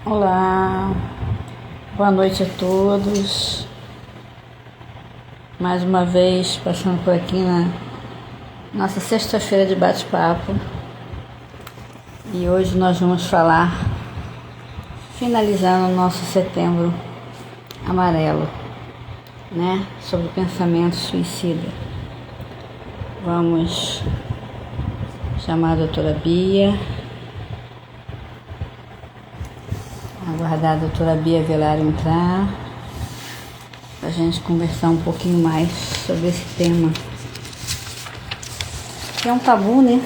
Olá, boa noite a todos. Mais uma vez passando por aqui na nossa sexta-feira de bate-papo. E hoje nós vamos falar, finalizando o nosso setembro amarelo, né? Sobre pensamento suicida. Vamos chamar a doutora Bia, aguardar a doutora Bia Velar entrar, para a gente conversar um pouquinho mais sobre esse tema, que é um tabu, né?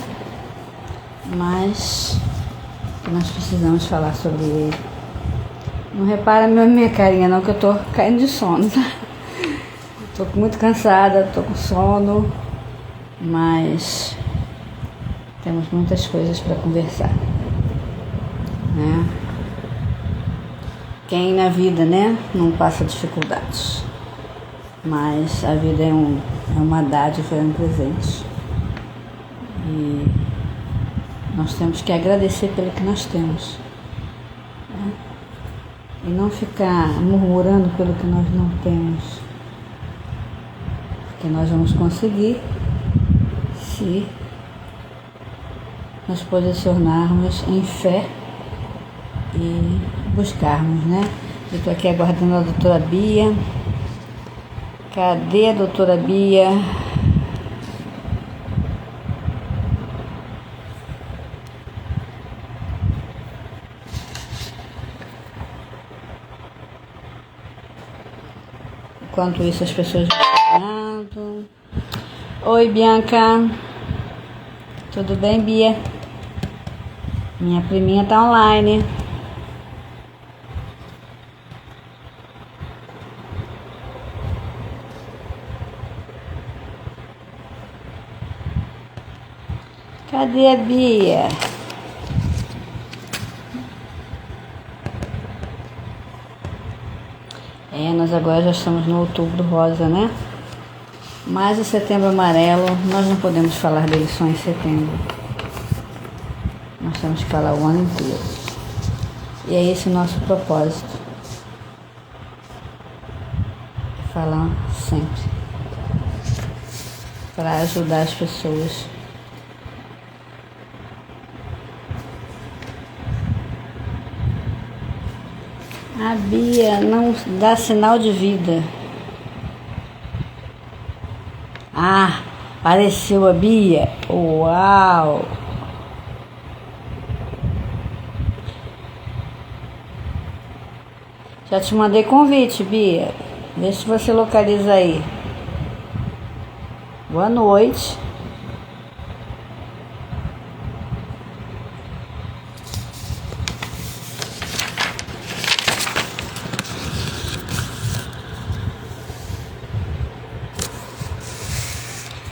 Mas que nós precisamos falar sobre ele. Não repara minha carinha não, que eu tô caindo de sono, tá? Tô muito cansada, tô com sono, mas temos muitas coisas para conversar, né? Quem na vida, né, não passa dificuldades, mas a vida é uma dádiva, é um presente. E nós temos que agradecer pelo que nós temos, né? E não ficar murmurando pelo que nós não temos, porque nós vamos conseguir se nos posicionarmos em fé e buscarmos, né? Eu tô aqui aguardando a doutora Bia. Cadê a doutora Bia? Enquanto isso as pessoas vão chegando. Oi, Bianca. Tudo bem, Bia? Minha priminha tá online. Cadê a Bia? Nós agora já estamos no outubro rosa, né? Mas o setembro amarelo, nós não podemos falar dele só em setembro. Nós temos que falar o ano inteiro. E é esse o nosso propósito. Falar sempre. Para ajudar as pessoas. A Bia não dá sinal de vida. Ah, apareceu a Bia. Uau! Já te mandei convite, Bia. Vê se você localiza aí. Boa noite.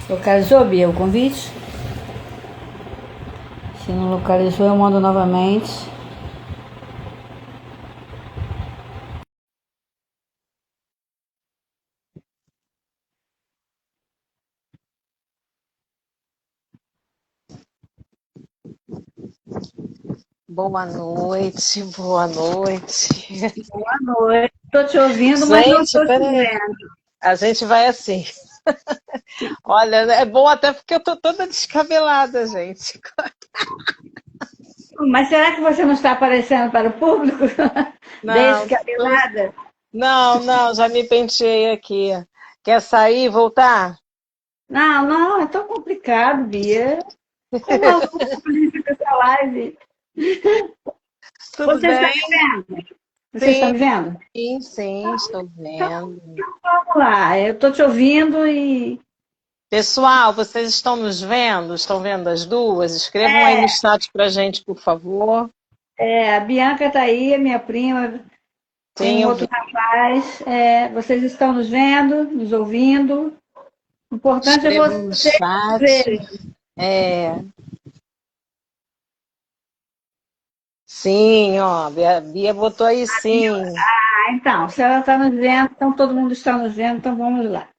Localizou, Bia, o convite? Se não localizou, eu mando novamente. Boa noite, boa noite. Boa noite. Estou te ouvindo, mas não Gente, estou te peraí. vendo. A gente vai assim. Olha, é bom até porque eu tô toda descabelada, gente. Mas será que você não está aparecendo para o público? Não, Descabelada? não, já me penteei aqui. Quer sair e voltar? Não, não, é tão complicado, Bia. Como eu vou fazer essa live? Tudo Você está bem? me vendo? Você está Sim, me vendo? sim, estou Então, vendo. vamos lá. Eu estou te ouvindo e Pessoal, vocês estão nos vendo? Estão vendo as duas? Escrevam aí no chat pra gente, por favor. a Bianca está aí, a minha prima, tem Sim, um eu outro vi. rapaz. Vocês estão nos vendo, nos ouvindo. O importante é Escrevam no vocês chat. verem. É, sim, ó, a Bia botou aí sim. Então, se ela está nos vendo, então todo mundo está nos vendo, então vamos lá.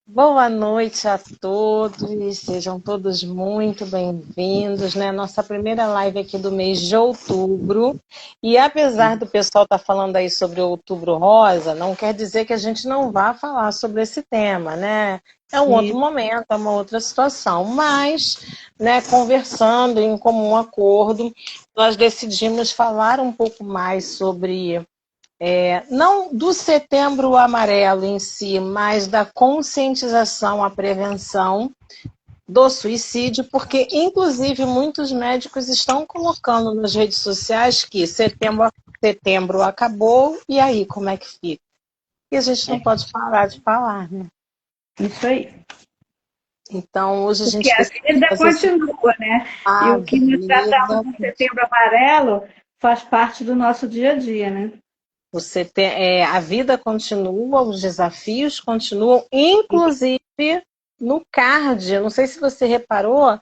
Boa noite a todos, sejam todos muito bem-vindos, né? Nossa primeira live aqui do mês de outubro. E apesar do pessoal estar falando aí sobre o Outubro Rosa, não quer dizer que a gente não vá falar sobre esse tema, né? É um outro E momento, é uma outra situação. Mas, né, conversando em comum acordo, nós decidimos falar um pouco mais sobre não do Setembro Amarelo em si, mas da conscientização, a prevenção do suicídio, porque, inclusive, muitos médicos estão colocando nas redes sociais que setembro acabou, e aí, como é que fica? E a gente não pode parar de falar, né? isso aí. Então, hoje a Porque gente a decidiu vida fazer continua, né? E a o que nós tratamos vida. no Setembro Amarelo faz parte do nosso dia a dia, né? A vida continua, os desafios continuam, inclusive no card. Eu não sei se você reparou,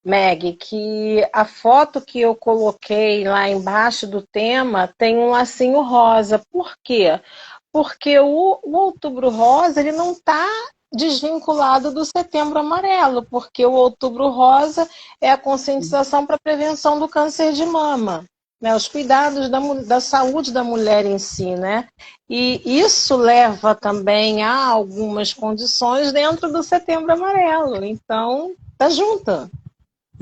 Meg, que a foto que eu coloquei lá embaixo do tema tem um lacinho rosa. Por quê? Porque o Outubro Rosa ele não está desvinculado do Setembro Amarelo, porque o Outubro Rosa é a conscientização para a prevenção do câncer de mama, né? Os cuidados da saúde da mulher em si, né? E isso leva também a algumas condições dentro do Setembro Amarelo. Então, tá junto.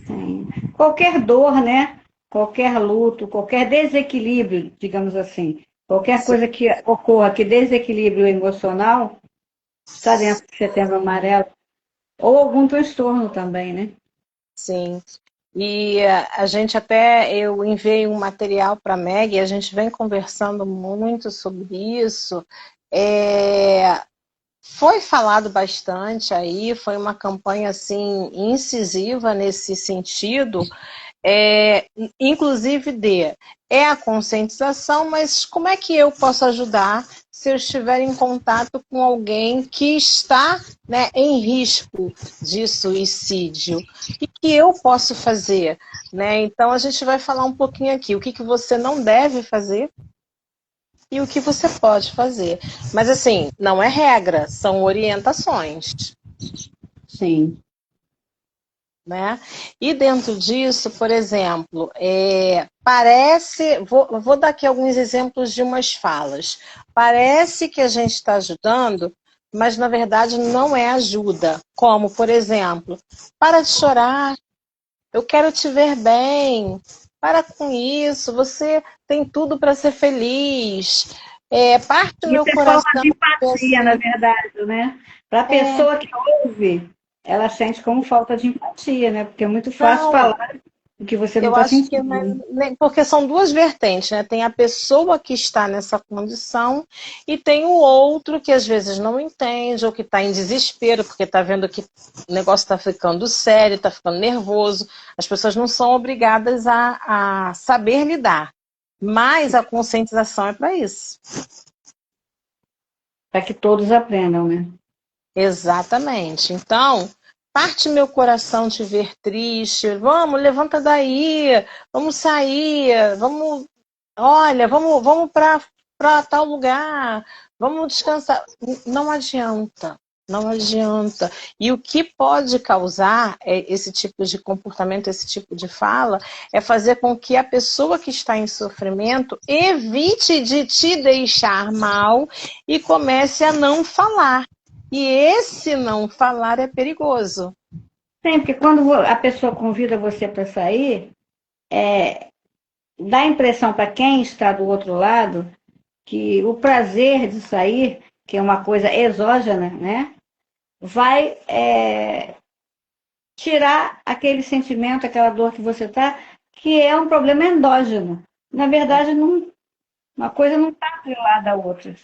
Sim. Qualquer dor, né? Qualquer luto, qualquer desequilíbrio, digamos assim, qualquer coisa que ocorra que desequilíbrio emocional, está dentro do Setembro Amarelo. Ou algum transtorno também, né? Sim. E a gente até, eu enviei um material para a Meg, a gente vem conversando muito sobre isso. É, foi falado bastante aí, foi uma campanha assim incisiva nesse sentido, é, inclusive é a conscientização, mas como é que eu posso ajudar se eu estiver em contato com alguém que está, né, em risco de suicídio? O que eu posso fazer? Né? Então a gente vai falar um pouquinho aqui, o que você não deve fazer e o que você pode fazer. Mas assim, não é regra, são orientações. Sim. Né? E dentro disso, por exemplo, parece, vou dar aqui alguns exemplos de umas falas. Parece que a gente está ajudando, mas na verdade não é ajuda. Como, por exemplo, para de chorar, eu quero te ver bem, para com isso, você tem tudo para ser feliz. Parte do Isso meu é falta coração de empatia, na assim, verdade, né? Para a é, pessoa que ouve, ela sente como falta de empatia, né? Porque é muito fácil não, falar o que você não eu está acho que sentindo. porque são duas vertentes, né? Tem a pessoa que está nessa condição e tem o outro que às vezes não entende ou que está em desespero porque está vendo que o negócio está ficando sério, está ficando nervoso. As pessoas não são obrigadas a saber lidar, mas a conscientização é para isso. Para que todos aprendam, né? Exatamente. Então, parte meu coração te ver triste. Vamos, levanta daí, vamos sair, vamos, olha, vamos para tal lugar, vamos descansar. Não adianta. Não adianta. E o que pode causar esse tipo de comportamento, esse tipo de fala, é fazer com que a pessoa que está em sofrimento evite de te deixar mal e comece a não falar. E esse não falar é perigoso. Sim, porque quando a pessoa convida você para sair, dá a impressão para quem está do outro lado que o prazer de sair, que é uma coisa exógena, né? Vai tirar aquele sentimento, aquela dor que você está, que é um problema endógeno. Na verdade, não, uma coisa não está atrelada à outra,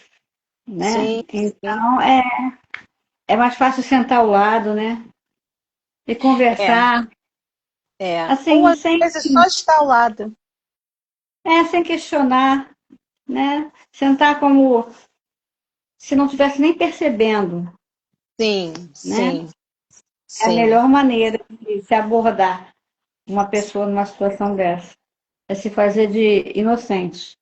né? Sim, sim. Então, é mais fácil sentar ao lado, né? E É, conversar, Ou assim, às vezes só estar ao lado. sem questionar, né? Sentar como se não estivesse nem percebendo, Sim, né? sim, É a sim. melhor maneira de se abordar uma pessoa numa situação dessa. É se fazer de inocente.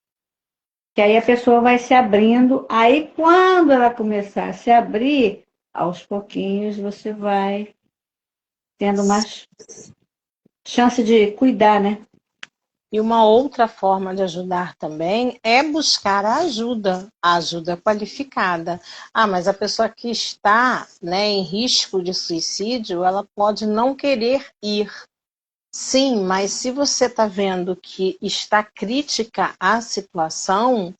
Que aí a pessoa vai se abrindo. Aí, quando ela começar a se abrir, aos pouquinhos você vai tendo mais chance de cuidar, né? E uma outra forma de ajudar também é buscar a ajuda qualificada. Ah, mas a pessoa que está, né, em risco de suicídio, ela pode não querer ir. Sim, mas se você está vendo que está crítica a situação,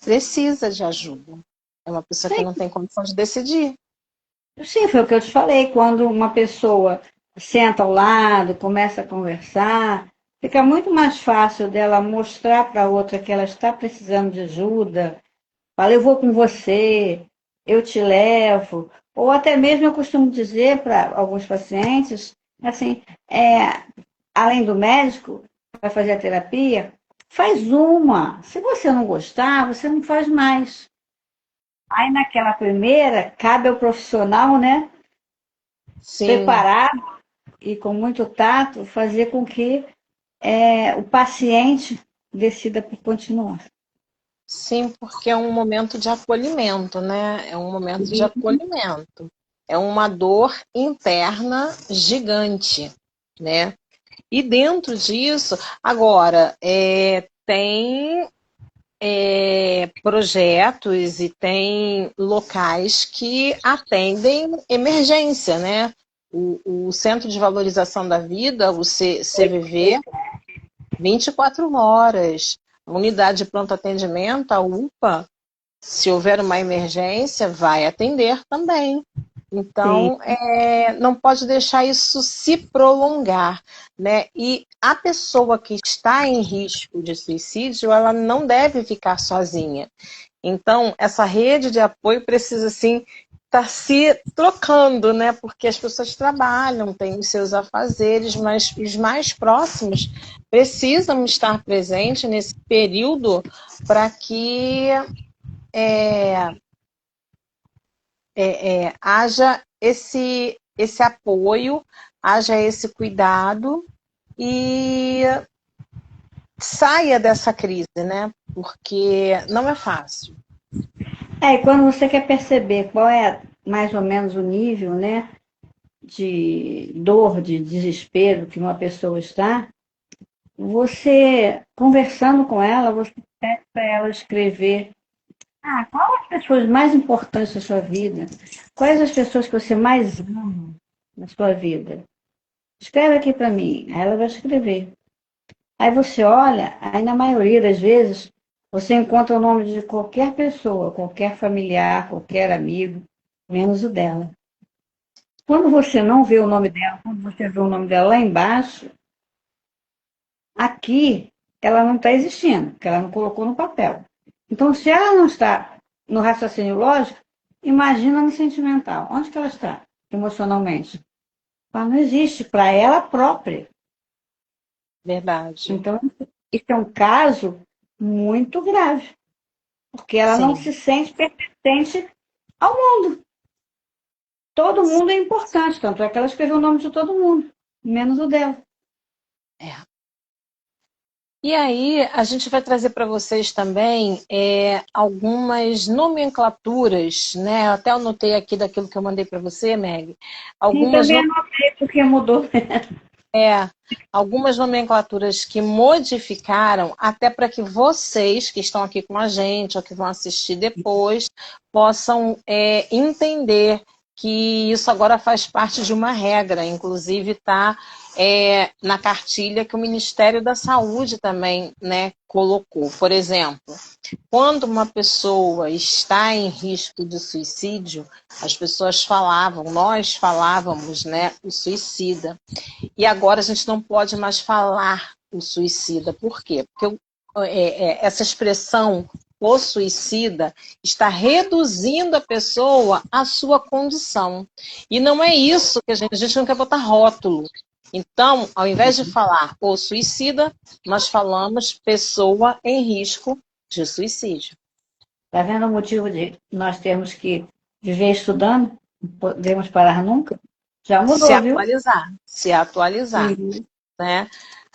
precisa de ajuda. É uma pessoa que Sim, não tem condição de decidir. sim, foi o que eu te falei. Quando uma pessoa senta ao lado, começa a conversar, fica muito mais fácil dela mostrar para a outra que ela está precisando de ajuda. Fala, eu vou com você, eu te levo. Ou até mesmo eu costumo dizer para alguns pacientes, assim, além do médico, vai fazer a terapia, faz uma. Se você não gostar, você não faz mais. Aí naquela primeira, cabe ao profissional, né, Sim, preparado e com muito tato, fazer com que o paciente decida por continuar. sim, porque é um momento de acolhimento, né? É um momento de E acolhimento. É uma dor interna gigante, né? E dentro disso, agora, tem projetos e tem locais que atendem emergência, né? O Centro de Valorização da Vida, o CVV, 24 horas. A unidade de pronto atendimento, a UPA, se houver uma emergência, vai atender também. sim, Então, não pode deixar isso se prolongar, né? E a pessoa que está em risco de suicídio, ela não deve ficar sozinha. Então, essa rede de apoio precisa, sim, estar se trocando, né? Porque as pessoas trabalham, têm os seus afazeres, mas os mais próximos precisam estar presentes nesse período para que haja esse apoio, haja esse cuidado e saia dessa crise, né? Porque não é fácil. e quando você quer perceber qual é mais ou menos o nível, né, de dor, de desespero que uma pessoa está, você, conversando com ela, você pede para ela escrever quais as pessoas mais importantes da sua vida, quais as pessoas que você mais ama na sua vida. Escreve aqui para mim. Aí ela vai escrever. Aí você olha, aí na maioria das vezes, você encontra o nome de qualquer pessoa, qualquer familiar, qualquer amigo, menos o dela. Quando você não vê o nome dela, quando você vê o nome dela lá embaixo, aqui ela não está existindo, porque ela não colocou no papel. Então, se ela não está no raciocínio lógico, imagina no sentimental. Onde que ela está emocionalmente? Ela não existe para ela própria. Verdade. Então, isso é um caso muito grave, porque ela não Sim. se sente pertencente ao mundo. Todo mundo é importante, tanto é que ela escreveu o nome de todo mundo, menos o dela. É. E aí, a gente vai trazer para vocês também algumas nomenclaturas, né? Eu até anotei aqui daquilo que eu mandei para você, Meg. Sim, Algumas também anotei porque mudou. É, algumas nomenclaturas que modificaram até para que vocês que estão aqui com a gente ou que vão assistir depois possam entender que isso agora faz parte de uma regra, inclusive está na cartilha que o Ministério da Saúde também, né, colocou. Por exemplo, quando uma pessoa está em risco de suicídio, as pessoas falavam, nós falávamos, né, o suicida. E agora a gente não pode mais falar o suicida. Por quê? Porque essa expressão o suicida está reduzindo a pessoa à sua condição. E não é isso que a gente não quer botar rótulo. Então, ao invés de falar o suicida, nós falamos pessoa em risco de suicídio. Está vendo o motivo de nós termos que viver estudando? Não podemos parar nunca? Já Se mudou, viu? atualizar, se atualizar, Sim. né?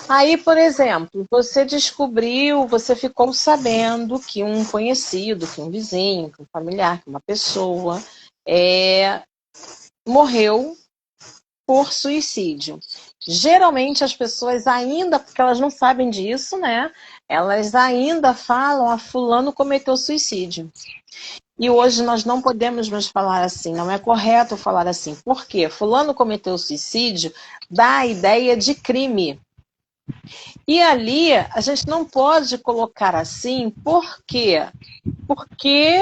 Aí, por exemplo, você descobriu, você ficou sabendo que um conhecido, que um vizinho, que um familiar, que uma pessoa morreu por suicídio. Geralmente as pessoas ainda, porque elas não sabem disso, né? Elas ainda falam, a fulano cometeu suicídio. E hoje nós não podemos mais falar assim, não é correto falar assim. Por quê? Fulano cometeu suicídio, dá a ideia de crime. E ali a gente não pode colocar assim, por quê? Porque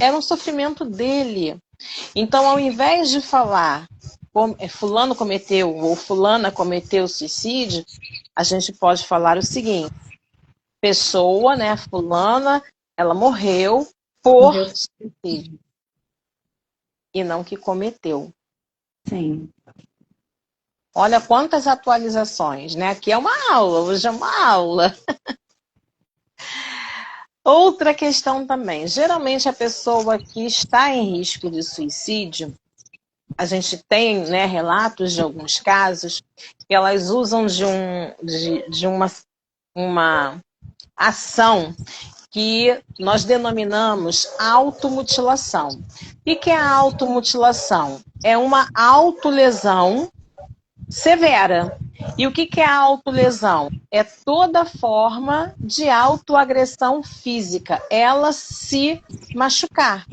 era um sofrimento dele. Então, ao invés de falar fulano cometeu ou fulana cometeu suicídio, a gente pode falar o seguinte: pessoa, né, fulana, ela morreu por Morreu. suicídio e não que cometeu. Sim. Olha quantas atualizações, né? Aqui é uma aula, hoje é uma aula. Outra questão também. Geralmente a pessoa que está em risco de suicídio, a gente tem, né, relatos de alguns casos que elas usam de uma ação que nós denominamos automutilação. O que é a automutilação? É uma autolesão severa. E o que é a autolesão? É toda forma de autoagressão física, ela se machucar.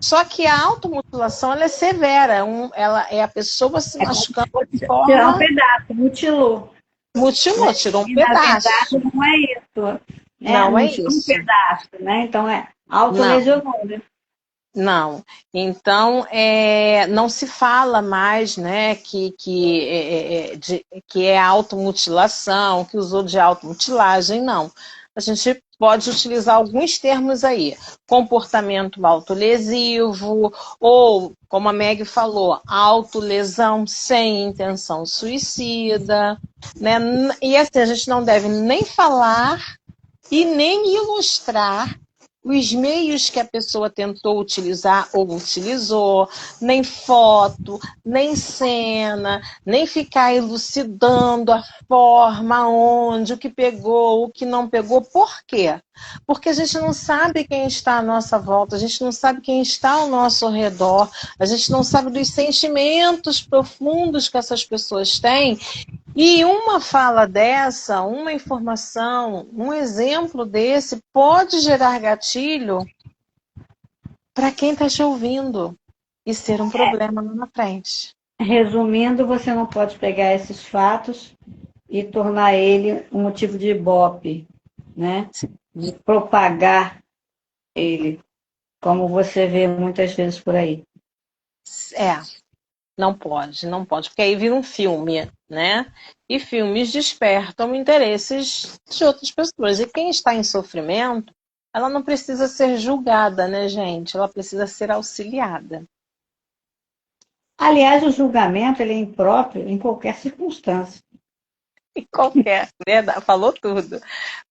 Só que a automutilação ela é severa, ela é a pessoa se É como machucando se de fosse tirar um forma. pedaço, mutilou. Mutilou, Né? tirou um E na pedaço. verdade não é isso. Não é Não tira um isso. pedaço, né? Então é Não. autolesionou, né? Não. Então, não se fala mais, né, que é automutilação, que usou de automutilagem, não. A gente pode utilizar alguns termos aí. Comportamento autolesivo, ou, como a Meg falou, autolesão sem intenção suicida, né? E assim, a gente não deve nem falar e nem ilustrar os meios que a pessoa tentou utilizar ou utilizou, nem foto, nem cena, nem ficar elucidando a forma, onde, o que pegou, o que não pegou. Por quê? Porque a gente não sabe quem está à nossa volta, a gente não sabe quem está ao nosso redor, a gente não sabe dos sentimentos profundos que essas pessoas têm. E uma fala dessa, uma informação, um exemplo desse pode gerar gatilho para quem está te ouvindo e ser um problema lá na frente. Resumindo, você não pode pegar esses fatos e tornar ele um motivo de ibope, né? De propagar ele, como você vê muitas vezes por aí. É, não pode, não pode, porque aí vira um filme, né? E filmes despertam interesses de outras pessoas. E quem está em sofrimento, ela não precisa ser julgada, né, gente? Ela precisa ser auxiliada. Aliás, o julgamento ele é impróprio em qualquer circunstância. Em qualquer, verdade, falou tudo.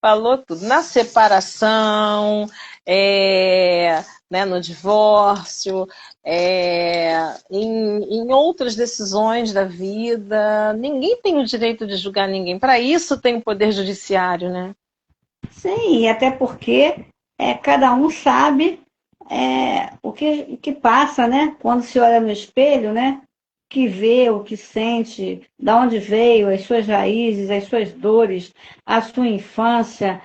Falou tudo. Na separação, né, no divórcio, em outras decisões da vida. Ninguém tem o direito de julgar ninguém. Para isso tem o poder judiciário, né? Sim, e até porque cada um sabe o que passa, né? Quando se olha no espelho, né? O que vê, o que sente, da onde veio, as suas raízes, as suas dores, a sua infância,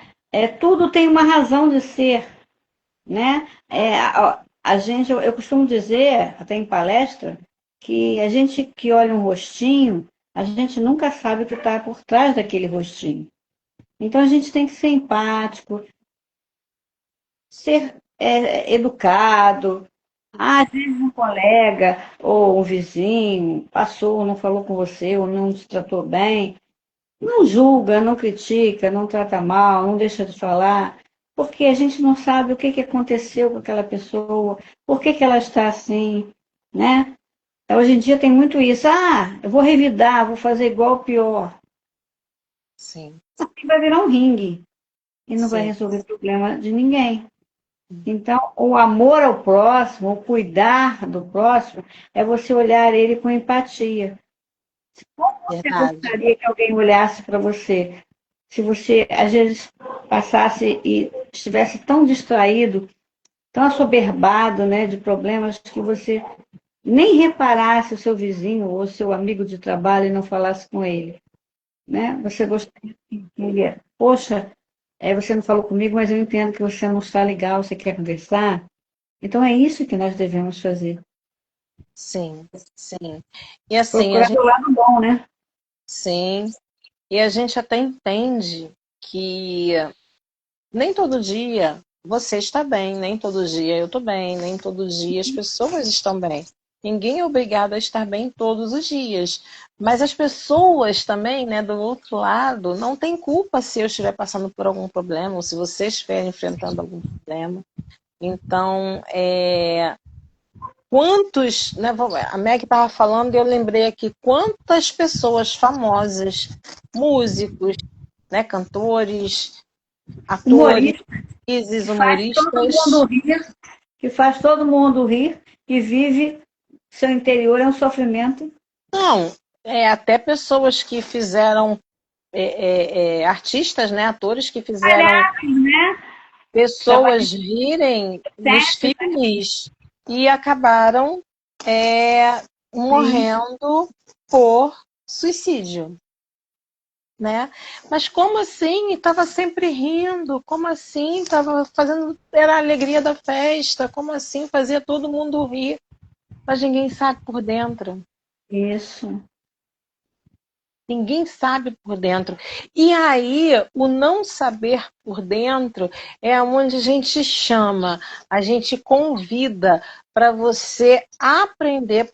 tudo tem uma razão de ser, né? A gente, eu costumo dizer, até em palestra, que a gente que olha um rostinho, a gente nunca sabe o que está por trás daquele rostinho. Então a gente tem que ser empático, ser educado. Às vezes um colega ou um vizinho passou, não falou com você, ou não te tratou bem. Não julga, não critica, não trata mal, não deixa de falar, porque a gente não sabe o que aconteceu com aquela pessoa, por que ela está assim, né? Hoje em dia tem muito isso. Ah, eu vou revidar, vou fazer igual o pior. Sim, Assim vai virar um ringue e não vai sim. resolver o problema de ninguém. Então, o amor ao próximo, o cuidar do próximo, é você olhar ele com empatia. Como você Verdade. gostaria que alguém olhasse para você? Se você, às vezes, passasse e estivesse tão distraído tão assoberbado, né, de problemas que você nem reparasse o seu vizinho ou o seu amigo de trabalho e não falasse com ele, né? Você gostaria que ele, poxa, você não falou comigo, mas eu entendo que você não está legal, você quer conversar. Então é isso que nós devemos fazer. Sim, sim. E assim, a Procurar gente, do lado bom, né? sim, e a gente até entende que nem todo dia você está bem, nem todo dia eu estou bem, nem todo dia as pessoas estão bem. Ninguém é obrigado a estar bem todos os dias. Mas as pessoas também, né, do outro lado, não tem culpa se eu estiver passando por algum problema, ou se você estiver enfrentando algum problema. Então, quantos, né, a Meg estava falando e eu lembrei aqui, quantas pessoas famosas, músicos, né, cantores, atores, Humorista, que atrizes, faz todo mundo humoristas. rir, que faz todo mundo rir, que vive seu interior é um sofrimento. Não, até pessoas que fizeram, artistas, né, atores que fizeram Palhaços, né? Trabalho pessoas rirem nos de filmes e acabaram sim. morrendo por suicídio. Né? Mas como assim? Estava sempre rindo, como assim? Estava fazendo, era a alegria da festa, como assim? Fazia todo mundo rir, mas ninguém sabe por dentro. Isso. Ninguém sabe por dentro. E aí, o não saber por dentro é onde a gente chama, a gente convida para você aprender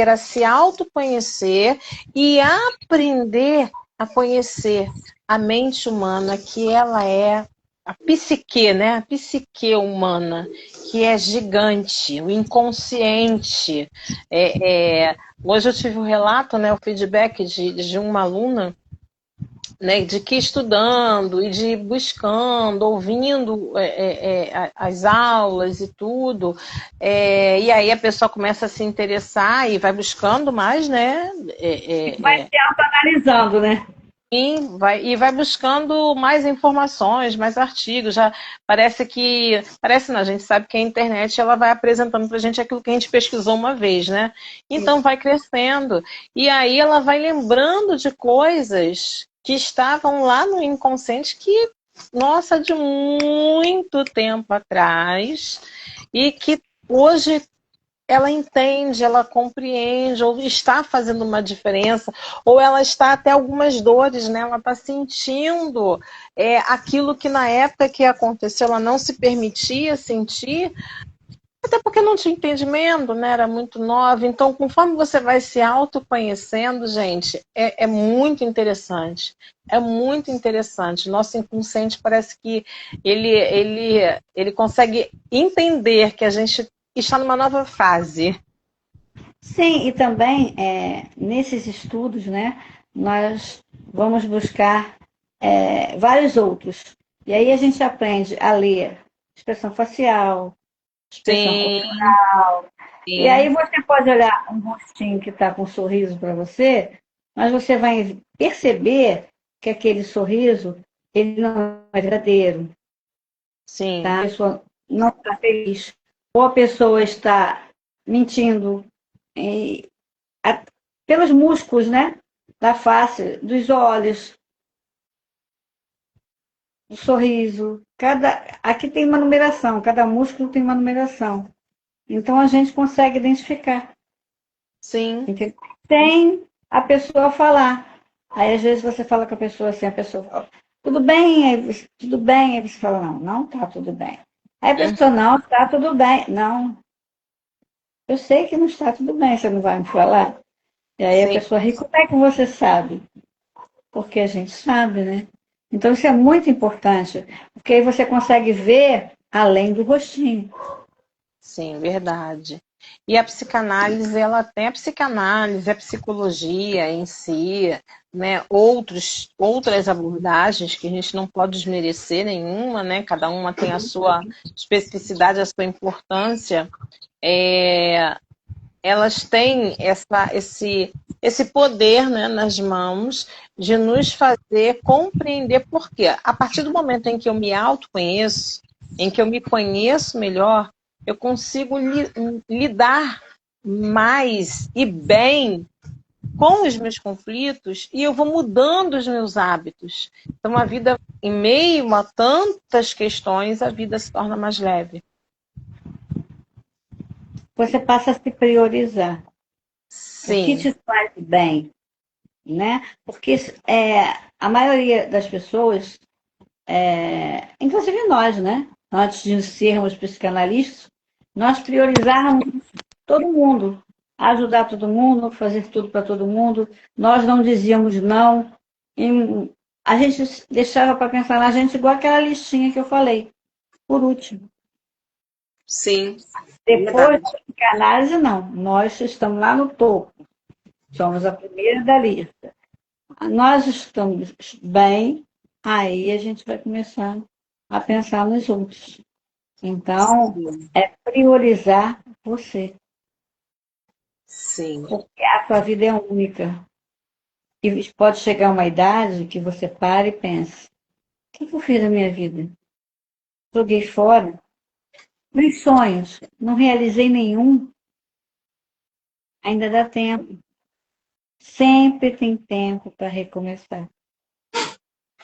a se autoconhecer e aprender a conhecer a mente humana, que ela é a psique, né? A psique humana, que é gigante, o inconsciente. Hoje eu tive um relato, né, o feedback de uma aluna, né, de que estudando e de buscando, ouvindo as aulas e tudo, e aí a pessoa começa a se interessar e vai buscando mais, né? Vai se autoanalisando, né? E vai buscando mais informações, mais artigos. Já parece não, a gente sabe que a internet ela vai apresentando para a gente aquilo que a gente pesquisou uma vez, né? Então vai crescendo e aí ela vai lembrando de coisas que estavam lá no inconsciente que, nossa, de muito tempo atrás e que hoje ela entende, ela compreende, ou está fazendo uma diferença, ou ela está até algumas dores, né? Ela está sentindo aquilo que na época que aconteceu ela não se permitia sentir, até porque não tinha entendimento, né? Era muito nova. Então, conforme você vai se autoconhecendo, gente, é muito interessante. É muito interessante. Nosso inconsciente parece que ele consegue entender que a gente está numa nova fase. Sim, e também nesses estudos, né, nós vamos buscar vários outros. E aí a gente aprende a ler expressão facial, expressão Sim, corporal. E aí sim, você pode olhar um rostinho que está com um sorriso para você, mas você vai perceber que aquele sorriso ele não é verdadeiro, sim, tá? A pessoa não está feliz, ou a pessoa está mentindo, e, a, pelos músculos, né? Da face, dos olhos, do sorriso. Aqui tem uma numeração, cada músculo tem uma numeração. Então a gente consegue identificar, sim, entendeu? Sem a pessoa falar. Aí às vezes você fala com a pessoa assim, a pessoa fala, tudo bem, tudo bem, aí você fala, não, não tá tudo bem. Aí a pessoa, não, está tudo bem. Não, eu sei que não está tudo bem, você não vai me falar. E aí a sim, pessoa ri, como é que você sabe? Porque a gente sabe, né? Então isso é muito importante, porque aí você consegue ver além do rostinho. sim, verdade. E a psicanálise, ela tem a psicanálise, a psicologia em si, né? Outras abordagens que a gente não pode desmerecer nenhuma, né? Cada uma tem a sua especificidade, a sua importância. É, elas têm esse poder, né, nas mãos de nos fazer compreender por quê. A partir do momento em que eu me autoconheço, em que eu me conheço melhor, eu consigo lidar mais e bem com os meus conflitos e eu vou mudando os meus hábitos. Então, a vida, em meio a tantas questões, a vida se torna mais leve. Você passa a se priorizar. O que Sim. te faz bem, né? Porque a maioria das pessoas, inclusive nós, né? Antes de sermos psicanalistas, nós priorizávamos todo mundo, ajudar todo mundo, fazer tudo para todo mundo. Nós não dizíamos não. E a gente deixava para pensar na gente igual aquela listinha que eu falei, por último. Sim, Depois verdade. da psicanálise, não. Nós estamos lá no topo. Somos a primeira da lista. Nós estamos bem, aí a gente vai começar a pensar nos outros. Então, Sim, é priorizar você, sim. porque a sua vida é única. E pode chegar uma idade que você para e pensa: o que eu fiz da minha vida? Joguei fora? Meus sonhos, não realizei nenhum, ainda dá tempo. Sempre tem tempo para recomeçar.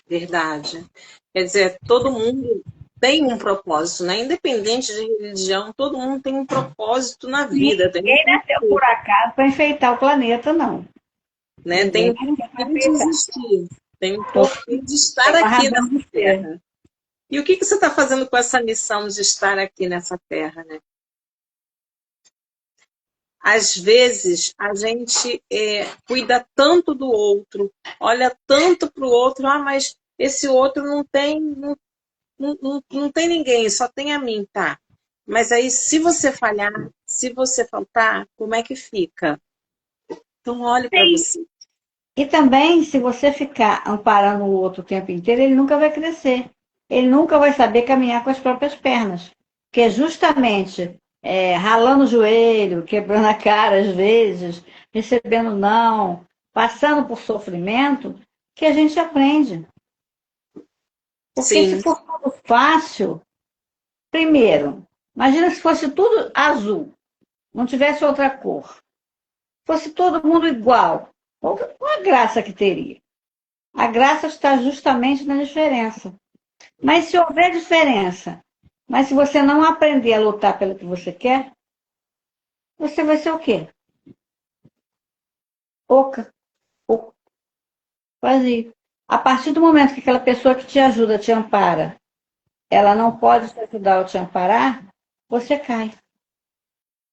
Verdade. Quer dizer, todo mundo tem um propósito, né? Independente de religião, todo mundo tem um propósito na vida, tem um Ninguém nasceu por porquê, acaso para enfeitar o planeta, não. né? Tem Ninguém um nasceu para porquê de enfeitar. existir, tem um Todo porquê de tem estar uma aqui razão nessa de ser. terra. E o que você está fazendo com essa missão de estar aqui nessa terra, né? Às vezes a gente cuida tanto do outro, olha tanto para o outro, mas esse outro não tem ninguém, só tem a mim, tá? Mas aí, se você falhar, se você faltar, como é que fica? Então, olhe para Sim. você. E também, se você ficar amparando o outro o tempo inteiro, ele nunca vai crescer. Ele nunca vai saber caminhar com as próprias pernas. Que é justamente ralando o joelho, quebrando a cara às vezes, recebendo não, passando por sofrimento, que a gente aprende. Porque se Sim, for tudo fácil, primeiro, imagina se fosse tudo azul, não tivesse outra cor, fosse todo mundo igual. Qual a graça que teria? A graça está justamente na diferença. Mas se houver diferença, mas se você não aprender a lutar pelo que você quer, você vai ser o quê? Oca, oco, vazio. A partir do momento que aquela pessoa que te ajuda, te ampara, ela não pode te ajudar ou te amparar, você cai.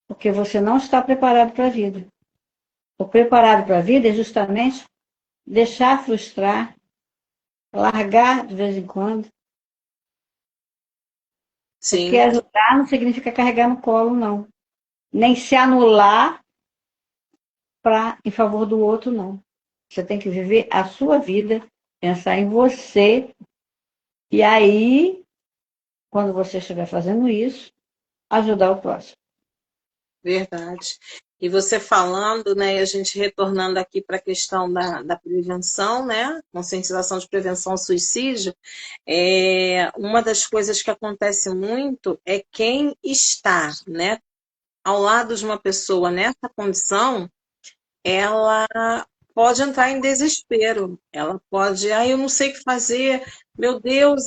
Porque você não está preparado para a vida. O preparado para a vida é justamente deixar frustrar, largar de vez em quando. Porque sim, ajudar não significa carregar no colo, não. Nem se anular em favor do outro, não. Você tem que viver a sua vida, pensar em você, e aí, quando você estiver fazendo isso, ajudar o próximo. verdade. E você falando, né, e a gente retornando aqui para a questão da prevenção, né, conscientização de prevenção ao suicídio, uma das coisas que acontece muito é quem está, né, ao lado de uma pessoa nessa condição, ela pode entrar em desespero. Ela pode, eu não sei o que fazer, meu Deus,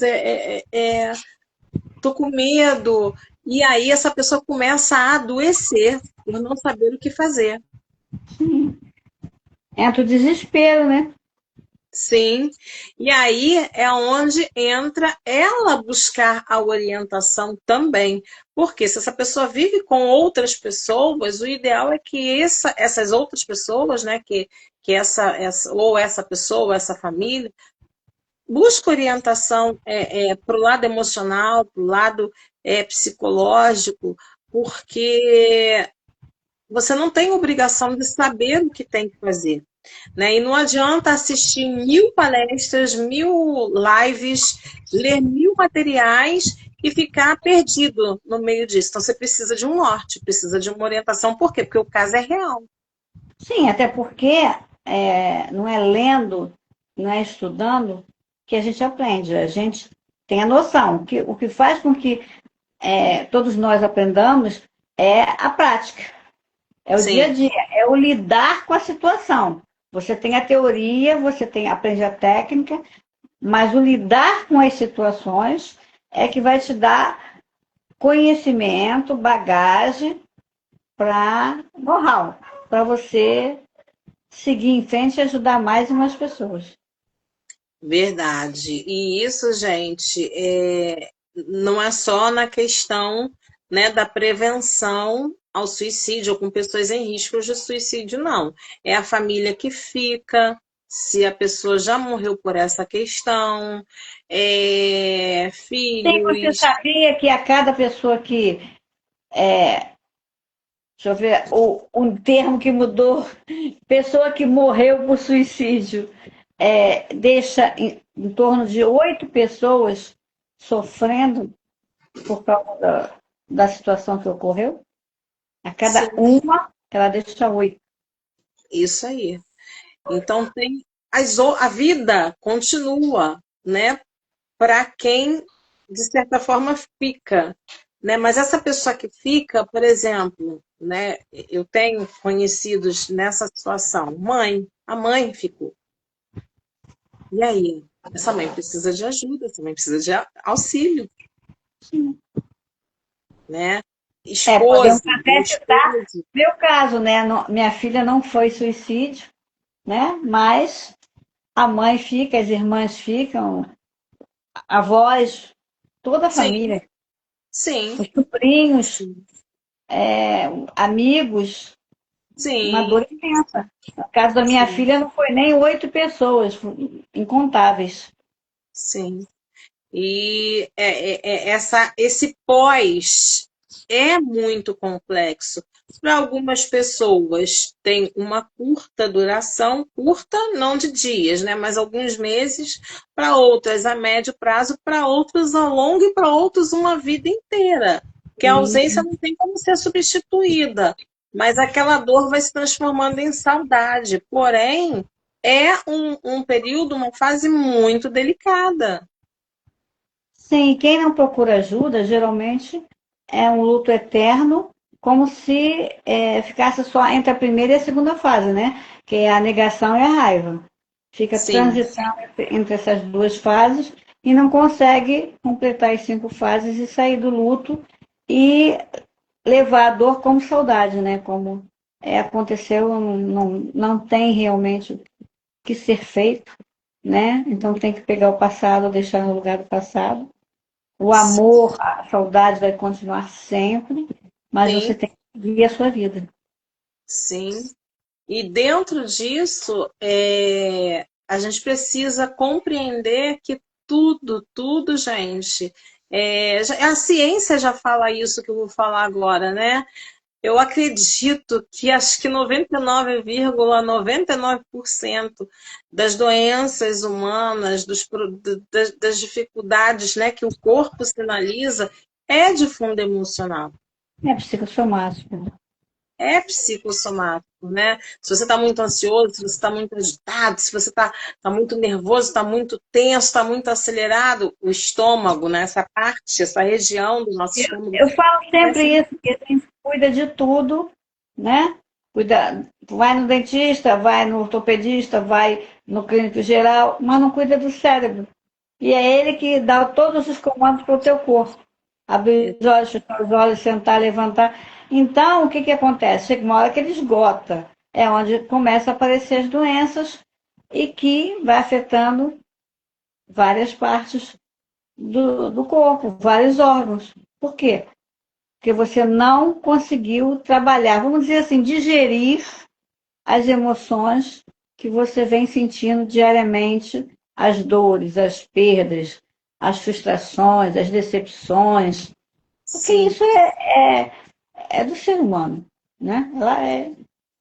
tô com medo. E aí essa pessoa começa a adoecer por não saber o que fazer. Entra o desespero, né? Sim, e aí é onde entra ela buscar a orientação também. Porque se essa pessoa vive com outras pessoas, o ideal é que essas outras pessoas, né, que ou essa pessoa, essa família, busque orientação para o lado emocional, para o lado psicológico, porque você não tem obrigação de saber o que tem que fazer. Né? E não adianta assistir 1000 palestras, 1000 lives, ler 1000 materiais e ficar perdido no meio disso. Então você precisa de um norte, precisa de uma orientação. Por quê? Porque o caso é real. Sim, até porque não é lendo, não é estudando que a gente aprende. A gente tenha noção. O que faz com que todos nós aprendamos é a prática, é o dia a Sim, dia, é o lidar com a situação. Você tem a teoria, aprende a técnica, mas o lidar com as situações é que vai te dar conhecimento, bagagem para know-how, para você seguir em frente e ajudar mais e mais pessoas. verdade. E isso, gente, não é só na questão, né, da prevenção ao suicídio ou com pessoas em risco de suicídio, não. É a família que fica, se a pessoa já morreu por essa questão, Sim, você filhos. sabia que a cada pessoa que, deixa eu ver, um termo que mudou, pessoa que morreu por suicídio, deixa em torno de 8 pessoas sofrendo por causa da situação que ocorreu. A cada Sim, uma, ela deixa 8. isso aí. Então a vida continua, né? Para quem, de certa forma, fica. Né? Mas essa pessoa que fica, por exemplo, né? Eu tenho conhecidos nessa situação. A mãe ficou. E aí? Essa mãe precisa de ajuda, essa mãe precisa de auxílio, né? Podemos Esposa, o até citar esposo. meu caso, né? Minha filha não foi suicídio, né? Mas a mãe fica, as irmãs ficam, avós, toda a Sim, família, sim, os sobrinhos, sim, amigos, uma sim, dor imensa. No caso da minha sim, filha, não foi nem 8 pessoas, incontáveis. sim. E esse pós é muito complexo. Para algumas pessoas tem uma curta duração, curta não de dias, né, mas alguns meses, para outras a médio prazo, para outros a longo e para outros uma vida inteira. Que a ausência E, não tem como ser substituída, mas aquela dor vai se transformando em saudade. Porém, é um período, uma fase muito delicada. sim, quem não procura ajuda, geralmente é um luto eterno, como se ficasse só entre a primeira e a segunda fase, né? Que é a negação e a raiva. Fica Sim. transitando entre essas 2 fases e não consegue completar as 5 fases e sair do luto e levar a dor como saudade, né? Como aconteceu, não tem realmente o que ser feito, né? Então tem que pegar o passado, deixar no lugar do passado. O amor, a saudade vai continuar sempre, mas você Sim, tem que seguir a sua vida. sim. E dentro disso, a gente precisa compreender que tudo, gente, a ciência já fala isso que eu vou falar agora, né? Eu acredito que acho que 99,99% das doenças humanas, das dificuldades, né, que o corpo sinaliza, é de fundo emocional. É psicossomático. É psicossomático, né? Se você está muito ansioso, se você está muito agitado, se você tá muito nervoso, está muito tenso, está muito acelerado, o estômago, né? Essa parte, essa região do nosso estômago, Eu falo começa. sempre isso, que a gente cuida de tudo, né? Cuida, vai no dentista, vai no ortopedista, vai no clínico geral, mas não cuida do cérebro. E é ele que dá todos os comandos para o teu corpo. Abrir os olhos, fechar os olhos, sentar, levantar. Então, o que acontece? Chega uma hora que ele esgota. É onde começam a aparecer as doenças e que vai afetando várias partes do corpo, vários órgãos. Por quê? Porque você não conseguiu trabalhar, vamos dizer assim, digerir as emoções que você vem sentindo diariamente, as dores, as perdas, as frustrações, as decepções, porque Sim, isso é do ser humano, né? Ela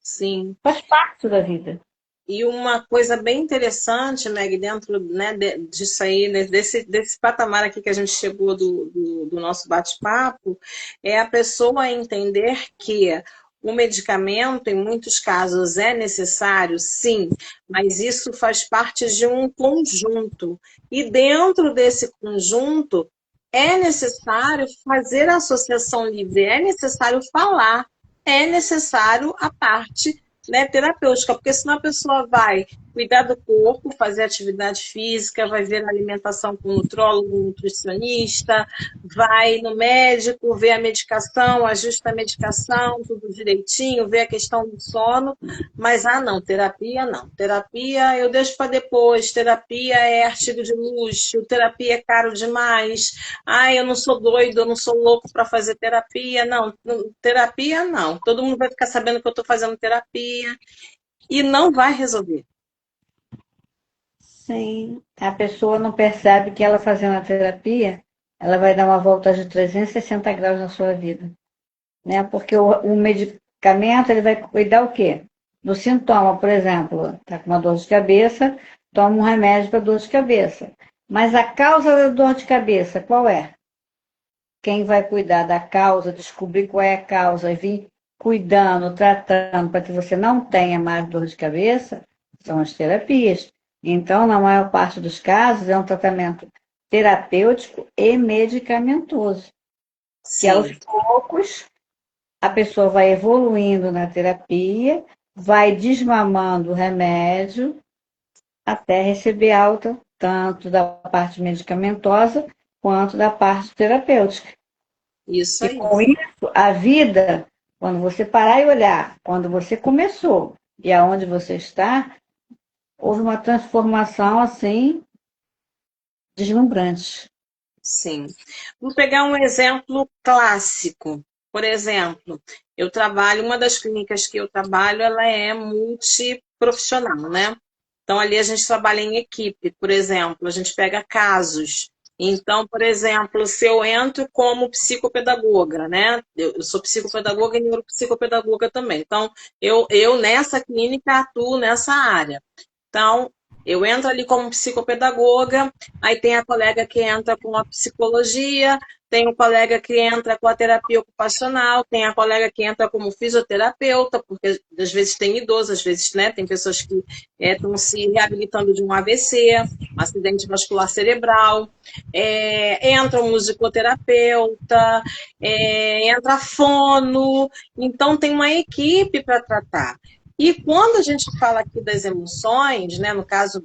sim. faz parte da vida. E uma coisa bem interessante, Meg, dentro, né, disso aí, né, desse patamar aqui que a gente chegou do nosso bate-papo, é a pessoa entender que O medicamento, em muitos casos, é necessário, sim, mas isso faz parte de um conjunto. E dentro desse conjunto, é necessário fazer a associação livre, é necessário falar, é necessário a parte, né, terapêutica, porque senão a pessoa vai cuidar do corpo, fazer atividade física, vai ver a alimentação com nutrólogo, nutricionista, vai no médico, vê a medicação, ajusta a medicação, tudo direitinho, vê a questão do sono, mas não, terapia não. Terapia eu deixo para depois, terapia é artigo de luxo, terapia é caro demais. Eu não sou doido, eu não sou louco para fazer terapia, não. Terapia não. Todo mundo vai ficar sabendo que eu estou fazendo terapia e não vai resolver. Sim, a pessoa não percebe que ela fazendo a terapia, ela vai dar uma volta de 360 graus na sua vida, né? Porque o medicamento, ele vai cuidar o quê? Do sintoma, por exemplo, tá com uma dor de cabeça, toma um remédio para dor de cabeça. Mas a causa da dor de cabeça, qual é? Quem vai cuidar da causa, descobrir qual é a causa e vir cuidando, tratando para que você não tenha mais dor de cabeça, são as terapias. Então, na maior parte dos casos, é um tratamento terapêutico e medicamentoso. Que aos Sim. poucos a pessoa vai evoluindo na terapia, vai desmamando o remédio até receber alta, tanto da parte medicamentosa quanto da parte terapêutica. Isso E aí. com isso, a vida, quando você parar e olhar, quando você começou e aonde você está, houve uma transformação assim deslumbrante. Sim. Vou pegar um exemplo clássico. Por exemplo, uma das clínicas que eu trabalho, ela é multiprofissional, né? Então, ali a gente trabalha em equipe, por exemplo, a gente pega casos. Então, por exemplo, se eu entro como psicopedagoga, né? Eu sou psicopedagoga e neuropsicopedagoga também. Então, eu nessa clínica atuo nessa área. Então, eu entro ali como psicopedagoga, aí tem a colega que entra com a psicologia, tem o colega que entra com a terapia ocupacional, tem a colega que entra como fisioterapeuta, porque às vezes tem idoso, às vezes, né, tem pessoas que estão se reabilitando de um AVC, um acidente vascular cerebral, entra o musicoterapeuta, entra a fono, então tem uma equipe para tratar. E quando a gente fala aqui das emoções, né, no caso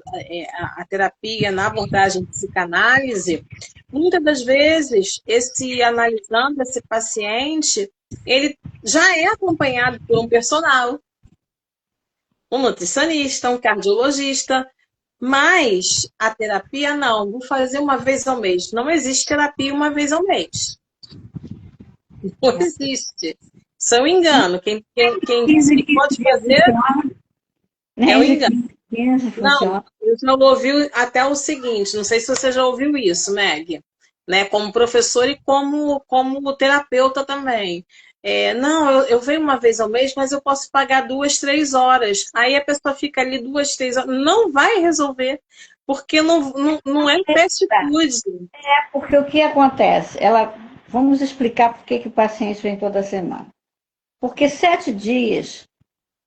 a terapia na abordagem de psicanálise, muitas das vezes esse analisando esse paciente, ele já é acompanhado por um personal, um nutricionista, um cardiologista, mas a terapia não, vou fazer uma vez ao mês. Não existe terapia uma vez ao mês. Não existe. Isso é um engano. Quem diz que pode fazer é um engano. Não, eu já ouvi até o seguinte, não sei se você já ouviu isso, Meg, né? Como professor e como terapeuta também. Não, eu venho uma vez ao mês, mas eu posso pagar 2, 3 horas. Aí a pessoa fica ali 2, 3 horas. Não vai resolver, porque não é fast food. Porque o que acontece? Vamos explicar por que o paciente vem toda semana. Porque 7 dias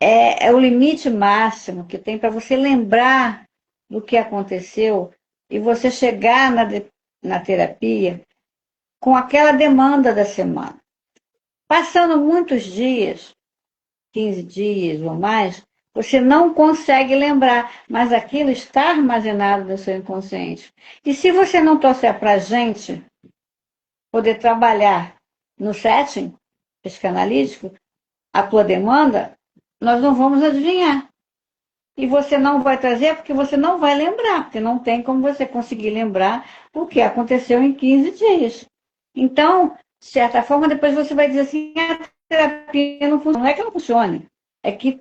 é o limite máximo que tem para você lembrar do que aconteceu e você chegar na terapia com aquela demanda da semana. Passando muitos dias, 15 dias ou mais, você não consegue lembrar, mas aquilo está armazenado no seu inconsciente. E se você não trouxer para a gente poder trabalhar no setting psicanalítico, a tua demanda, nós não vamos adivinhar. E você não vai trazer porque você não vai lembrar, porque não tem como você conseguir lembrar o que aconteceu em 15 dias. Então, de certa forma, depois você vai dizer assim, a terapia não funciona. Não é que não funcione, é que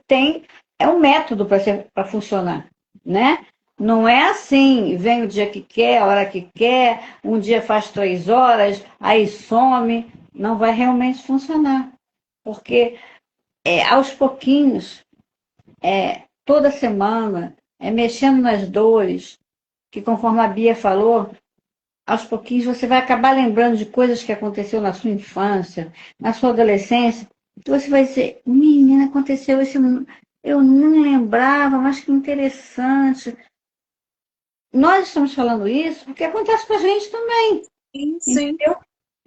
é um método para funcionar, né? Não é assim, vem o dia que quer, a hora que quer, um dia faz 3 horas, aí some, não vai realmente funcionar. Porque aos pouquinhos, toda semana, mexendo nas dores, que conforme a Bia falou, aos pouquinhos você vai acabar lembrando de coisas que aconteceu na sua infância, na sua adolescência, Você vai dizer, menina, aconteceu isso, eu não lembrava, mas que interessante. Nós estamos falando isso porque acontece com a gente também, Sim, sim. entendeu?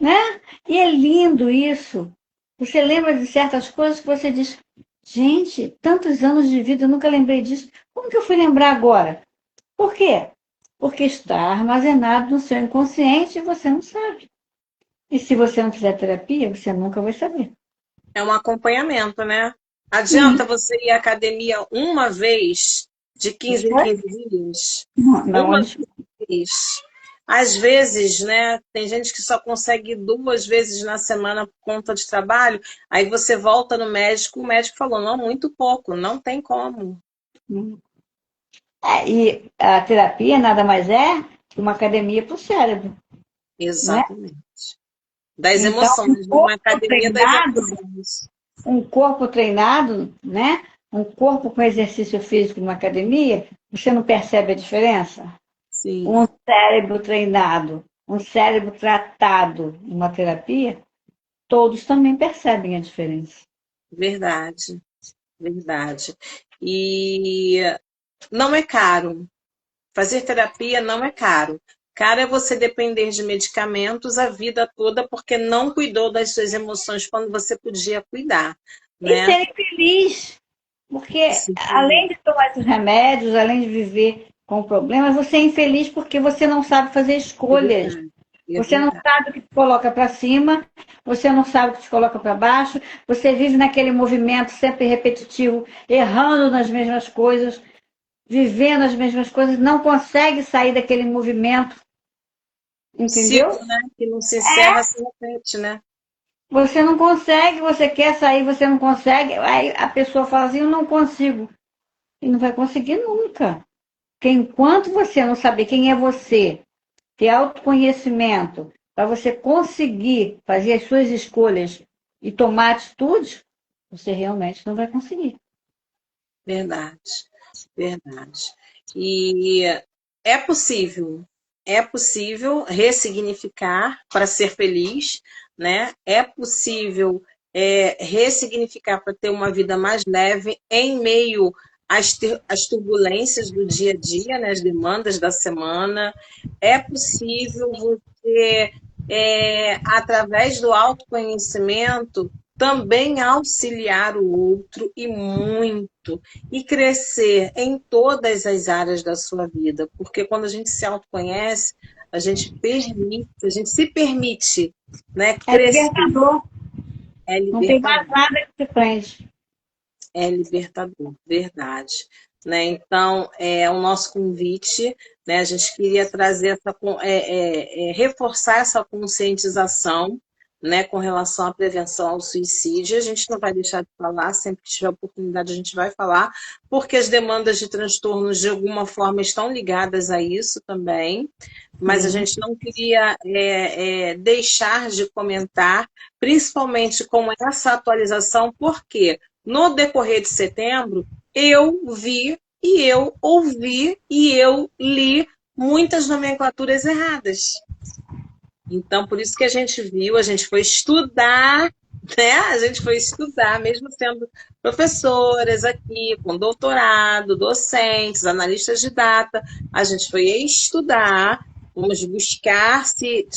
Né? E é lindo isso. Você lembra de certas coisas que você diz, gente, tantos anos de vida, eu nunca lembrei disso. Como que eu fui lembrar agora? Por quê? Porque está armazenado no seu inconsciente e você não sabe. E se você não fizer terapia, você nunca vai saber. É um acompanhamento, né? Uhum. Adianta você ir à academia uma vez de 15 em 15 dias? Não, Uma onde... vez. Às vezes, né? Tem gente que só consegue ir 2 vezes na semana por conta de trabalho. Aí você volta no médico, o médico falou, não, muito pouco, não tem como. E a terapia nada mais é que uma academia para o cérebro, né? Exatamente. Das Então, emoções, né? Uma academia das emoções. um corpo treinado, né? Um corpo com exercício físico numa academia, você não percebe a diferença? Sim, Um cérebro treinado, um cérebro tratado numa terapia, todos também percebem a diferença. verdade, verdade. E não é caro. Fazer terapia não é caro. Caro é você depender de medicamentos a vida toda porque não cuidou das suas emoções quando você podia cuidar, E né? serem felizes, porque Sim, além de tomar esses remédios, além de viver com problemas, você é infeliz porque você não sabe fazer é escolhas. verdade, é Você não verdade, sabe o que te coloca para cima, você não sabe o que te coloca para baixo, você vive naquele movimento sempre repetitivo, errando nas mesmas coisas, vivendo as mesmas coisas, não consegue sair daquele movimento, um ciclo, entendeu? né? Que não se encerra, se repete, né? Você não consegue, você quer sair, você não consegue, aí a pessoa fala assim, eu não consigo. E não vai conseguir nunca. Porque enquanto você não saber quem é você, ter autoconhecimento, para você conseguir fazer as suas escolhas e tomar atitudes, você realmente não vai conseguir. Verdade, verdade. E é possível ressignificar para ser feliz, né? É possível ressignificar para ter uma vida mais leve em meio às turbulências do dia a dia, né? As demandas da semana. É possível você, através do autoconhecimento, também auxiliar o outro e muito e crescer em todas as áreas da sua vida, porque quando a gente se autoconhece, a gente se permite, né, É crescer. libertador, É não tem mais libertador, nada que te prende. é libertador, verdade. Né? Então, é o nosso convite, né? A gente queria trazer reforçar essa conscientização, né, com relação à prevenção ao suicídio. A gente não vai deixar de falar, sempre que tiver oportunidade a gente vai falar, porque as demandas de transtornos de alguma forma estão ligadas a isso também, mas a Sim. gente não queria deixar de comentar, principalmente com essa atualização, porque no decorrer de setembro eu vi e eu ouvi e eu li muitas nomenclaturas erradas. Então, por isso que a gente viu, a gente foi estudar, né? A gente foi estudar, mesmo sendo professoras aqui, com doutorado, docentes, analistas de data, a gente foi estudar, vamos buscar se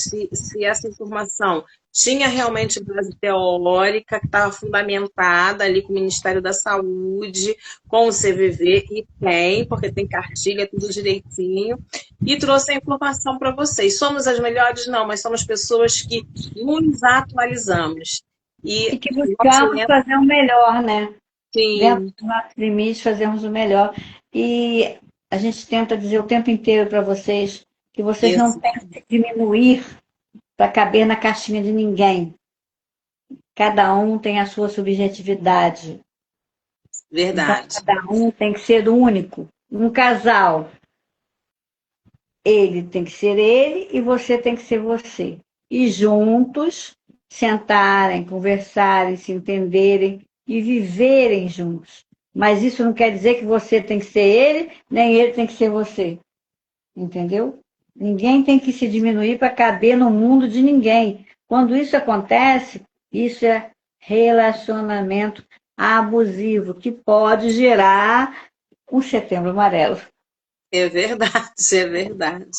essa informação tinha realmente base teórica, que estava fundamentada ali com o Ministério da Saúde, com o CVV, e tem, porque tem cartilha, tudo direitinho e trouxe a informação para vocês. Somos as melhores? Não, mas somos pessoas que nos atualizamos. E E que o nosso buscamos lema, fazer o melhor, né? Dentro sim, dos nossos limites, fazermos o melhor. E a gente tenta dizer o tempo inteiro para vocês que vocês não isso, têm que diminuir para caber na caixinha de ninguém. Cada um tem a sua subjetividade. Então, verdade, cada um tem que ser único. Um casal, ele tem que ser ele e você tem que ser você. E juntos, sentarem, conversarem, se entenderem e viverem juntos. Mas isso não quer dizer que você tem que ser ele, nem ele tem que ser você. Entendeu? Ninguém tem que se diminuir para caber no mundo de ninguém. Quando isso acontece, isso é relacionamento abusivo, que pode gerar um setembro amarelo. É verdade, é verdade.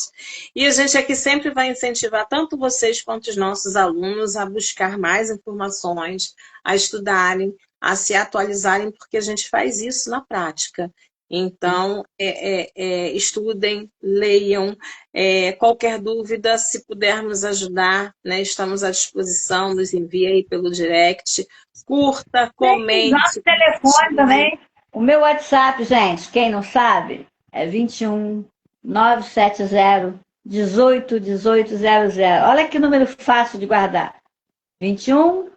E a gente aqui sempre vai incentivar tanto vocês quanto os nossos alunos a buscar mais informações, a estudarem, a se atualizarem, porque a gente faz isso na prática. Então, estudem, leiam, qualquer dúvida, se pudermos ajudar, né, estamos à disposição, nos envie aí pelo direct, curta, Tem nosso comente, telefone compartilhe. também. O meu WhatsApp, gente, quem não sabe, é 21 970 18 18 00. Olha que número fácil de guardar. 21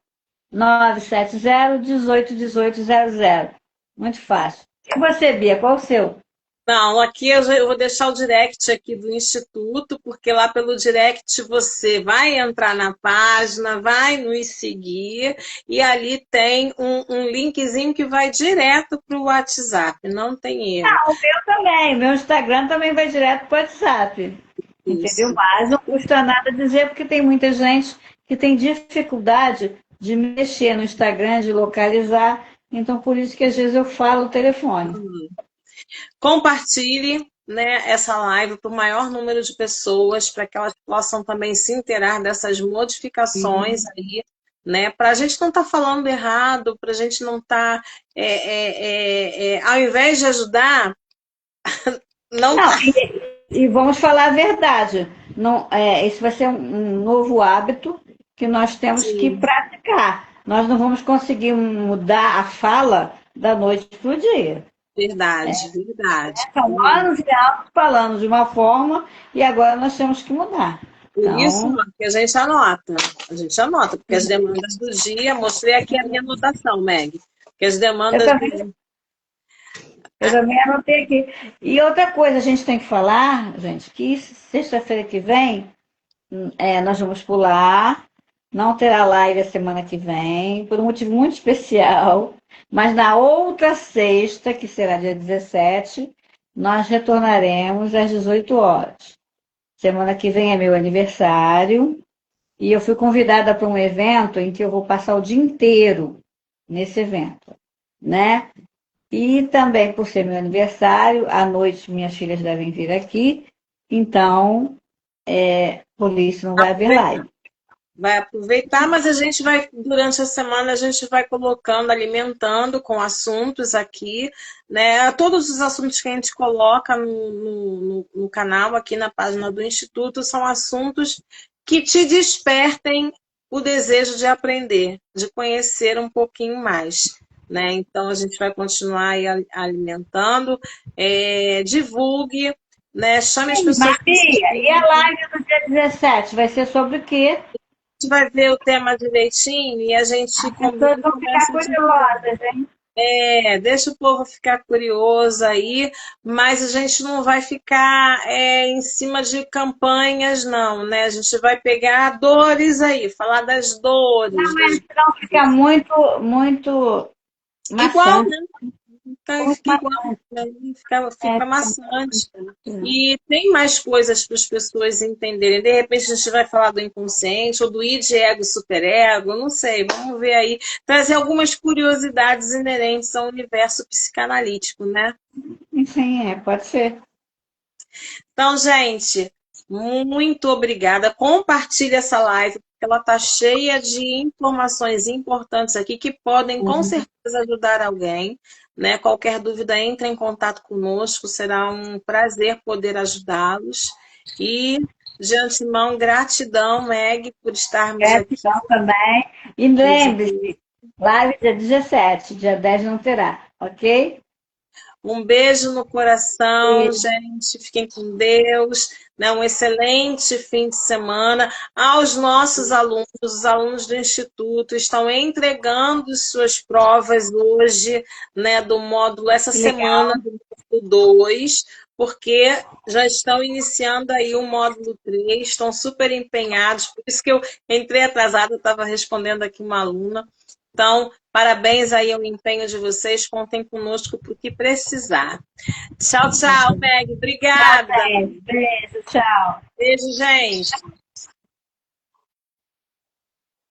970 18 18 00. Muito fácil. E você, Bia, qual o seu? Não, aqui eu vou deixar o direct aqui do Instituto, porque lá pelo direct você vai entrar na página, vai nos seguir, e ali tem um linkzinho que vai direto para o WhatsApp, não tem erro. Ah, o meu também. O meu Instagram também vai direto para o WhatsApp. Entendeu? Isso. Mas não custa nada dizer, porque tem muita gente que tem dificuldade de mexer no Instagram, de localizar. Então, por isso que às vezes eu falo o telefone. Compartilhe, né, essa live para o maior número de pessoas, para que elas possam também se inteirar dessas modificações aí, né, para a gente não estar falando errado, para a gente não estar, ao invés de ajudar, não Não, tá. e vamos falar a verdade. Não, esse vai ser um novo hábito que nós temos que Sim, praticar. Nós não vamos conseguir mudar a fala da noite para o dia. verdade, verdade. São anos e anos falando de uma forma e agora nós temos que mudar. Por isso Então, que a gente anota, porque as demandas do dia, mostrei aqui a minha anotação, Meg, que as eu demandas também, do eu também anotei aqui. E outra coisa, a gente tem que falar, gente, que sexta-feira que vem nós vamos pular, não terá live a semana que vem, por um motivo muito especial, mas na outra sexta, que será dia 17, nós retornaremos às 18 horas. Semana que vem é meu aniversário e eu fui convidada para um evento em que eu vou passar o dia inteiro nesse evento, né? E também por ser meu aniversário, à noite minhas filhas devem vir aqui, então por isso não vai haver live. vai aproveitar, mas a gente vai, durante a semana, a gente vai colocando, alimentando com assuntos aqui, né? Todos os assuntos que a gente coloca no canal, aqui na página do Instituto, são assuntos que te despertem o desejo de aprender, de conhecer um pouquinho mais. Né? Então, a gente vai continuar aí alimentando, divulgue, né? Chame as pessoas para Maria, e a assistir. live do dia 17 vai ser sobre o quê? Gente vai ver o tema direitinho e a gente As combina pessoas e vão ficar começa a divulgar. curiosas, hein? Deixa o povo ficar curioso aí, mas a gente não vai ficar em cima de campanhas, não, né? A gente vai pegar dores aí, falar das dores, das... Não fica muito Igual, maçante. né? Fica Muito igual, né? Fica maçante. maçante. E tem mais coisas para as pessoas entenderem. De repente a gente vai falar do inconsciente, ou do id, ego, superego, não sei. Vamos ver aí. Trazer algumas curiosidades inerentes ao universo psicanalítico, né? Sim, pode ser. Então, gente, muito obrigada. Compartilhe essa live, porque ela está cheia de informações importantes aqui que podem, com certeza, ajudar alguém. Né? Qualquer dúvida, entre em contato conosco. Será um prazer poder ajudá-los. E, de antemão, gratidão, Meg, por estarmos aqui. Gratidão também. E lembre-se, live dia 17, dia 10 não terá, ok? Um beijo no coração, E gente. Fiquem com Deus. Né? Um excelente fim de semana. Aos nossos alunos, os alunos do Instituto, estão entregando suas provas hoje, né, do módulo, essa que semana legal. do módulo 2, porque já estão iniciando aí o módulo 3, estão super empenhados. Por isso que eu entrei atrasada, estava respondendo aqui uma aluna. Então, parabéns aí ao empenho de vocês. Contem conosco para o que precisar. Tchau, tchau, Meg. Obrigada. Beijo, tchau. Beijo, gente.